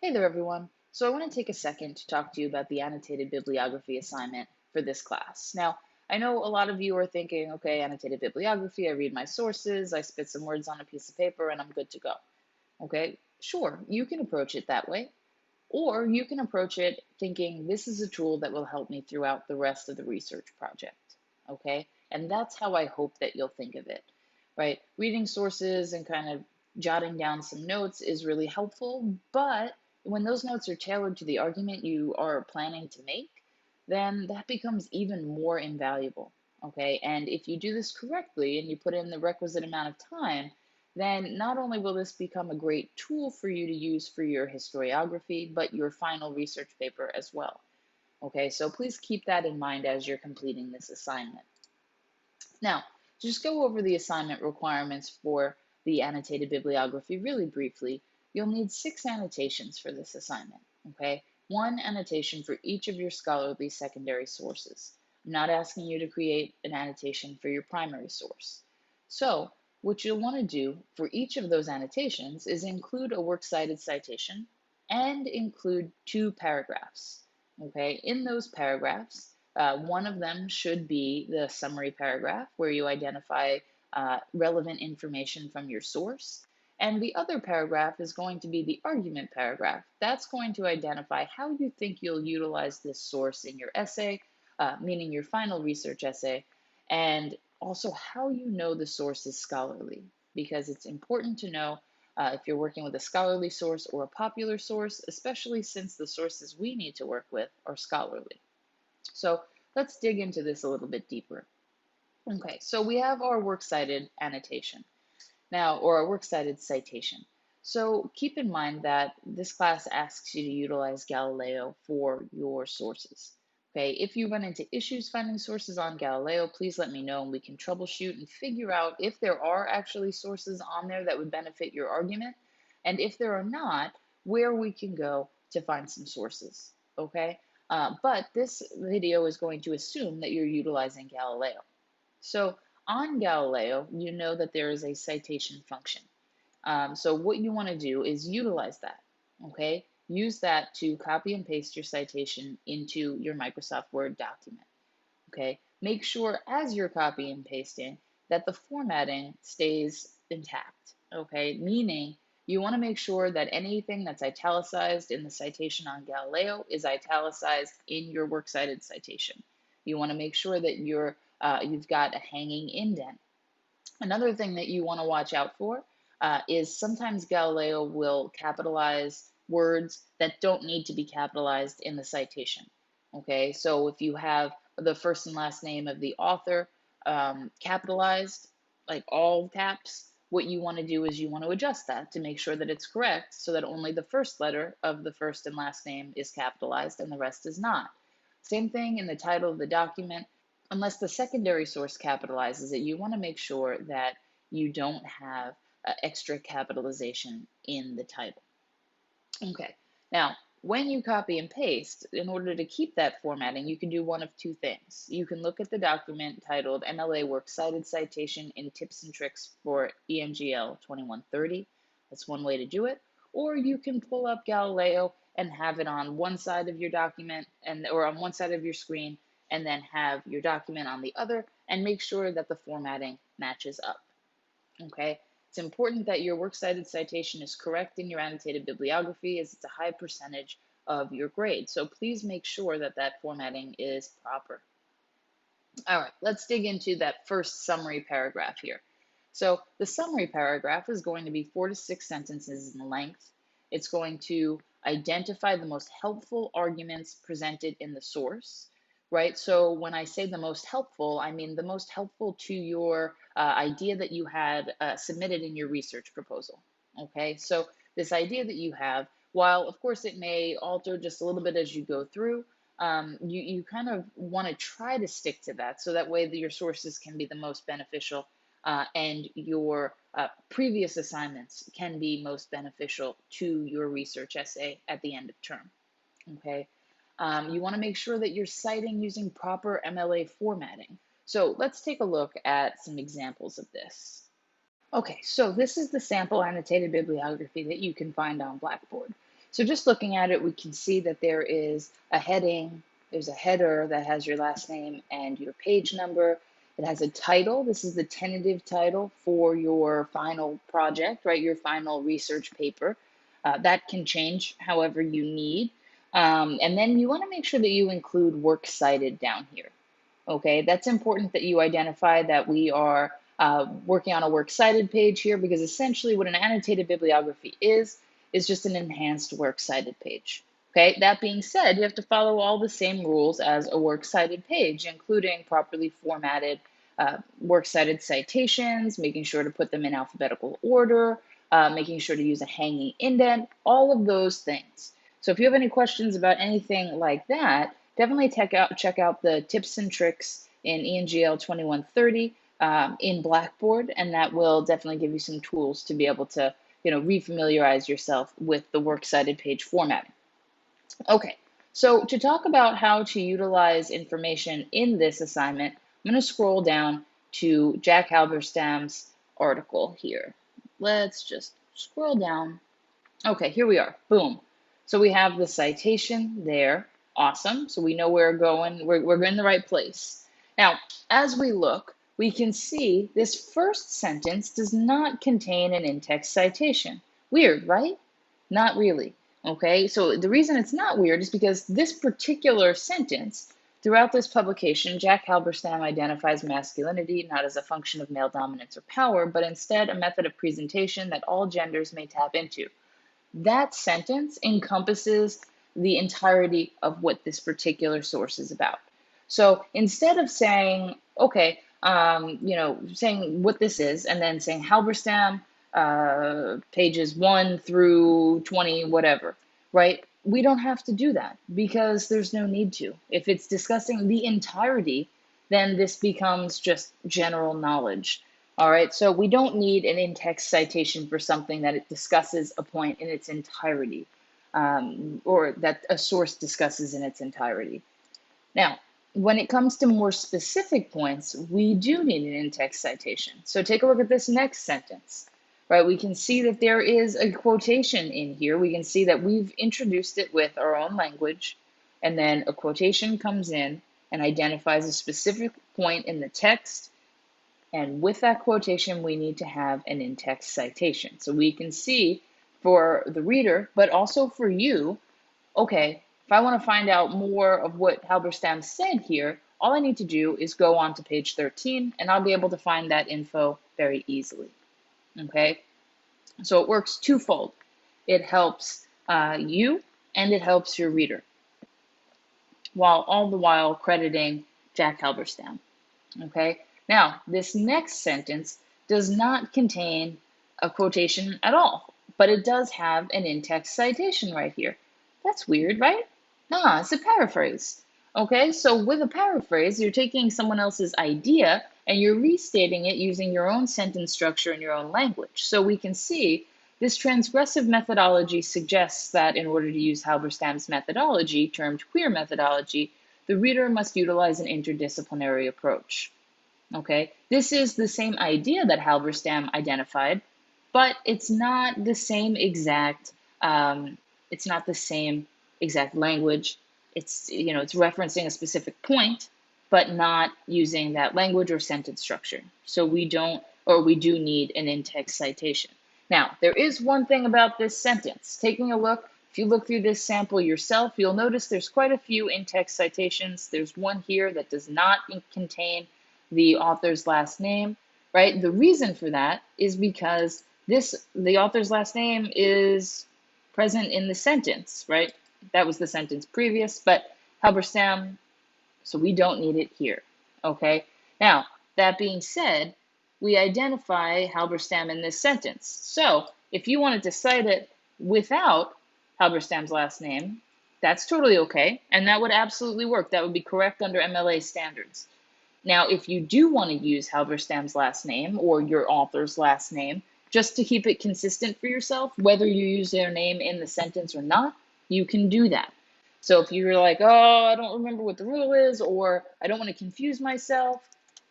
Hey there, everyone. So I want to take a second to talk to you about the annotated bibliography assignment for this class. Now, I know a lot of you are thinking, okay, annotated bibliography, I read my sources, I spit some words on a piece of paper, and I'm good to go. Okay, sure, you can approach it that way, or you can approach it thinking this is a tool that will help me throughout the rest of the research project. Okay, and that's how I hope that you'll think of it, right? Reading sources and kind of jotting down some notes is really helpful, but when those notes are tailored to the argument you are planning to make, then that becomes even more invaluable. Okay, and if you do this correctly and you put in the requisite amount of time, then not only will this become a great tool for you to use for your historiography, but your final research paper as well. Okay, so please keep that in mind as you're completing this assignment. Now, just go over the assignment requirements for the annotated bibliography really briefly. You'll need 6 annotations for this assignment, okay? 1 annotation for each of your scholarly secondary sources. I'm not asking you to create an annotation for your primary source. So, what you'll want to do for each of those annotations is include a works cited citation and include 2 paragraphs, okay? In those paragraphs, one of them should be the summary paragraph where you identify relevant information from your source. And the other paragraph is going to be the argument paragraph. That's going to identify how you think you'll utilize this source in your essay, meaning your final research essay, and also how you know the source is scholarly, because it's important to know if you're working with a scholarly source or a popular source, especially since the sources we need to work with are scholarly. So let's dig into this a little bit deeper. Okay, so we have our works cited annotation now, or our works cited citation. So keep in mind that this class asks you to utilize Galileo for your sources. Okay, if you run into issues finding sources on Galileo, please let me know and we can troubleshoot and figure out if there are actually sources on there that would benefit your argument, and if there are not, where we can go to find some sources. Okay, but this video is going to assume that you're utilizing Galileo. So on Galileo, you know that there is a citation function. So what you want to do is utilize that, okay? Use that to copy and paste your citation into your Microsoft Word document, okay? Make sure as you're copying and pasting that the formatting stays intact, okay? Meaning you want to make sure that anything that's italicized in the citation on Galileo is italicized in your works cited citation. You want to make sure that you've got a hanging indent. Another thing that you want to watch out for is sometimes Galileo will capitalize words that don't need to be capitalized in the citation. Okay, so if you have the first and last name of the author capitalized, like all caps, what you want to do is you want to adjust that to make sure that it's correct so that only the first letter of the first and last name is capitalized and the rest is not. Same thing in the title of the document. Unless the secondary source capitalizes it, you want to make sure that you don't have extra capitalization in the title. Okay, now when you copy and paste, in order to keep that formatting, you can do one of 2 things. You can look at the document titled MLA Works Cited Citation in Tips and Tricks for EMGL 2130. That's one way to do it. Or you can pull up Galileo and have it on one side of your document or on one side of your screen, and then have your document on the other, and make sure that the formatting matches up. Okay, it's important that your works cited citation is correct in your annotated bibliography, as it's a high percentage of your grade. So please make sure that that formatting is proper. All right, let's dig into that first summary paragraph here. So the summary paragraph is going to be 4 to 6 sentences in length. It's going to identify the most helpful arguments presented in the source, right? So when I say the most helpful, I mean the most helpful to your idea that you had submitted in your research proposal, okay? So this idea that you have, while of course it may alter just a little bit as you go through, you kind of want to try to stick to that so that way that your sources can be the most beneficial and your previous assignments can be most beneficial to your research essay at the end of term. Okay, you want to make sure that you're citing using proper MLA formatting. So let's take a look at some examples of this. Okay, so this is the sample annotated bibliography that you can find on Blackboard. So just looking at it, we can see that there is a heading, there's a header that has your last name and your page number. It has a title. This is the tentative title for your final project, right? Your final research paper. That can change however you need. And then you want to make sure that you include works cited down here. Okay, that's important that you identify that we are working on a works cited page here, because essentially what an annotated bibliography is just an enhanced works cited page. Okay, that being said, you have to follow all the same rules as a works cited page, including properly formatted works cited citations, making sure to put them in alphabetical order, making sure to use a hanging indent, all of those things. So if you have any questions about anything like that, definitely check out the tips and tricks in ENGL 2130 in Blackboard, and that will definitely give you some tools to be able to refamiliarize yourself with the works cited page formatting. Okay, so to talk about how to utilize information in this assignment, I'm going to scroll down to Jack Halberstam's article here. Let's just scroll down. Okay, here we are. Boom. So we have the citation there. Awesome. So we know where we're going. We're in the right place. Now, as we look, we can see this first sentence does not contain an in-text citation. Weird, right? Not really. Okay, so the reason it's not weird is because this particular sentence, throughout this publication, Jack Halberstam identifies masculinity not as a function of male dominance or power, but instead a method of presentation that all genders may tap into. That sentence encompasses the entirety of what this particular source is about. So instead of saying, okay, saying what this is, and then saying Halberstam, pages 1 through 20, whatever, right? We don't have to do that because there's no need to. If it's discussing the entirety, then this becomes just general knowledge. All right, so we don't need an in-text citation for something that it discusses a point in its entirety, or that a source discusses in its entirety. Now, when it comes to more specific points, we do need an in-text citation. So take a look at this next sentence, right? We can see that there is a quotation in here. We can see that we've introduced it with our own language, and then a quotation comes in and identifies a specific point in the text. And with that quotation, we need to have an in-text citation. So we can see for the reader, but also for you, okay, if I want to find out more of what Halberstam said here, all I need to do is go on to page 13, and I'll be able to find that info very easily. Okay, so it works twofold. It helps you, and it helps your reader, while all the while crediting Jack Halberstam. Okay. Now, this next sentence does not contain a quotation at all, but it does have an in-text citation right here. That's weird, right? Nah, it's a paraphrase. Okay, so with a paraphrase, you're taking someone else's idea and you're restating it using your own sentence structure and your own language. So we can see this transgressive methodology suggests that in order to use Halberstam's methodology, termed queer methodology, the reader must utilize an interdisciplinary approach. Okay, this is the same idea that Halberstam identified, but it's not the same exact. It's not the same exact language. It's it's referencing a specific point, but not using that language or sentence structure. So we do need an in-text citation. Now, there is one thing about this sentence. Taking a look, if you look through this sample yourself, you'll notice there's quite a few in-text citations. There's one here that does not contain the author's last name, right? The reason for that is because the author's last name is present in the sentence, right? That was the sentence previous, but Halberstam, so we don't need it here, okay? Now, that being said, we identify Halberstam in this sentence. So if you wanted to cite it without Halberstam's last name, that's totally okay, and that would absolutely work. That would be correct under MLA standards. Now, if you do want to use Halberstam's last name or your author's last name, just to keep it consistent for yourself, whether you use their name in the sentence or not, you can do that. So if you're like, oh, I don't remember what the rule is, or I don't want to confuse myself,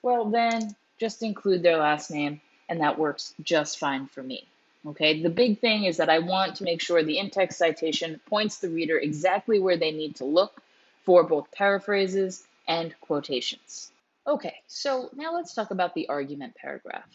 well, then just include their last name, and that works just fine for me. Okay, the big thing is that I want to make sure the in-text citation points the reader exactly where they need to look for both paraphrases and quotations. Okay, so now let's talk about the argument paragraph.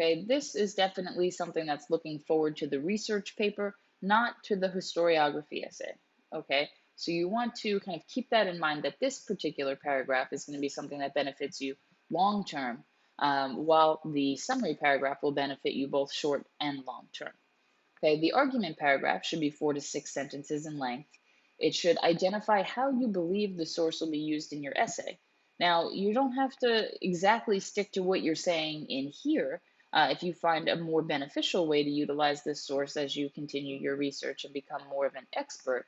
Okay, this is definitely something that's looking forward to the research paper, not to the historiography essay. Okay, so you want to kind of keep that in mind that this particular paragraph is going to be something that benefits you long term, while the summary paragraph will benefit you both short and long term. Okay, the argument paragraph should be 4 to 6 sentences in length. It should identify how you believe the source will be used in your essay. Now, you don't have to exactly stick to what you're saying in here if you find a more beneficial way to utilize this source as you continue your research and become more of an expert.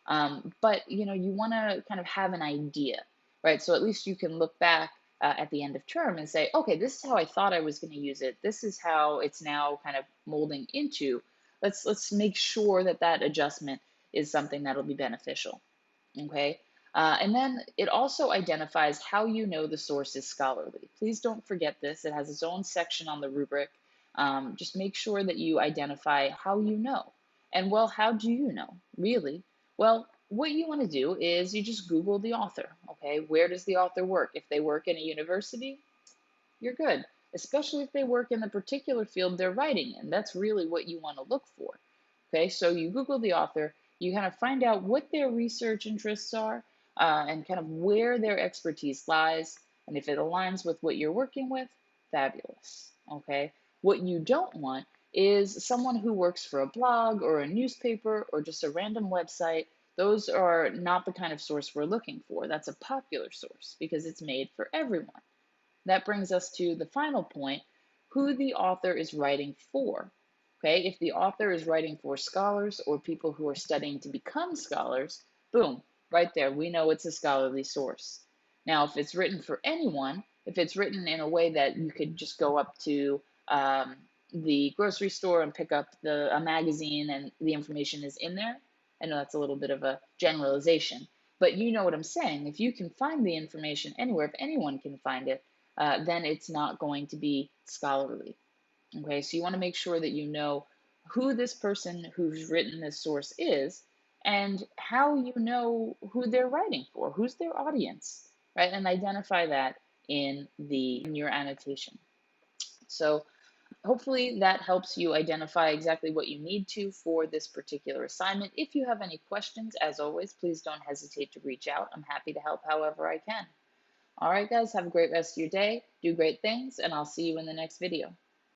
But you want to kind of have an idea, right? So at least you can look back at the end of term and say, okay, this is how I thought I was going to use it. This is how it's now kind of molding into. Let's make sure that that adjustment is something that'll be beneficial. Okay. And then it also identifies how you know the source is scholarly. Please don't forget this. It has its own section on the rubric. Just make sure that you identify how you know. And well, how do you know? Really? Well, what you want to do is you just Google the author. Okay. Where does the author work? If they work in a university, you're good, especially if they work in the particular field they're writing in. That's really what you want to look for. Okay, so you Google the author, you kind of find out what their research interests are and kind of where their expertise lies. And if it aligns with what you're working with, fabulous. Okay, what you don't want is someone who works for a blog or a newspaper or just a random website. Those are not the kind of source we're looking for. That's a popular source because it's made for everyone. That brings us to the final point, who the author is writing for. Okay, if the author is writing for scholars or people who are studying to become scholars, boom, right there, we know it's a scholarly source. Now, if it's written for anyone, if it's written in a way that you could just go up to the grocery store and pick up a magazine and the information is in there, I know that's a little bit of a generalization, but you know what I'm saying. If you can find the information anywhere, if anyone can find it, then it's not going to be scholarly. Okay, so you want to make sure that you know who this person who's written this source is and how you know who they're writing for, who's their audience, right? And identify that in your annotation. So hopefully that helps you identify exactly what you need to for this particular assignment. If you have any questions, as always, please don't hesitate to reach out. I'm happy to help however I can. All right, guys, have a great rest of your day. Do great things, and I'll see you in the next video.